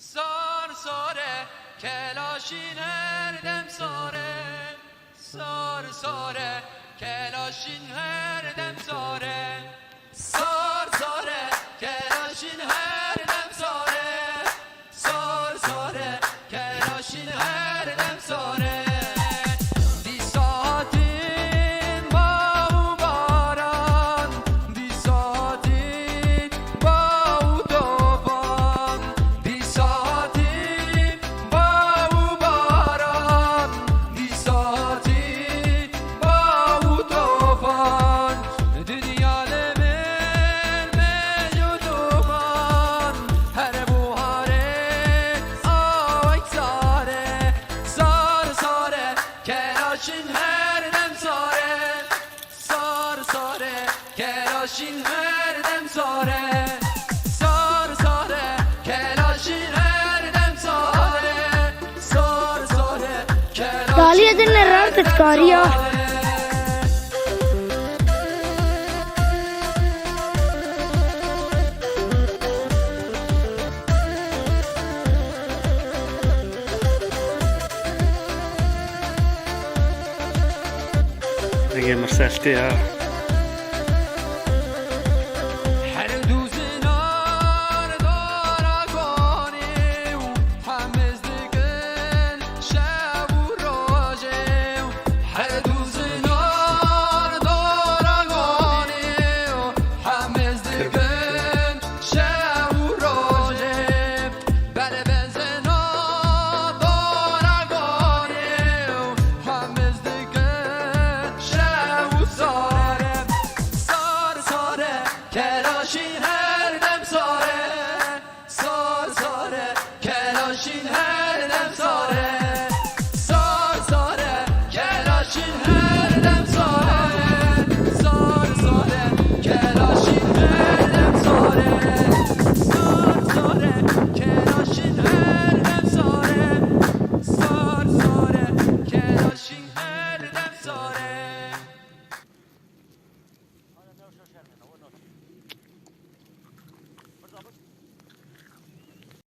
Sar sare kelaşin her dem sare. Sar sare kelaşin her dem sare. Sar sare kelaşin her dem sare. Sar sare kelaşin her dem sare. Di saatin bavu baran, di saatin bavu tofan, di saatin bavu baran, di saatin bavu tofan. Dünya lemer mevcut tufan, her buhare avay sare. Sar sare kelaşin her dem sare. Sar sare kelaşin her dem sare. Sar sare kelaşin her dem sare. Sar sare Dalia delle rarte scaria. Ringe Marcel, det er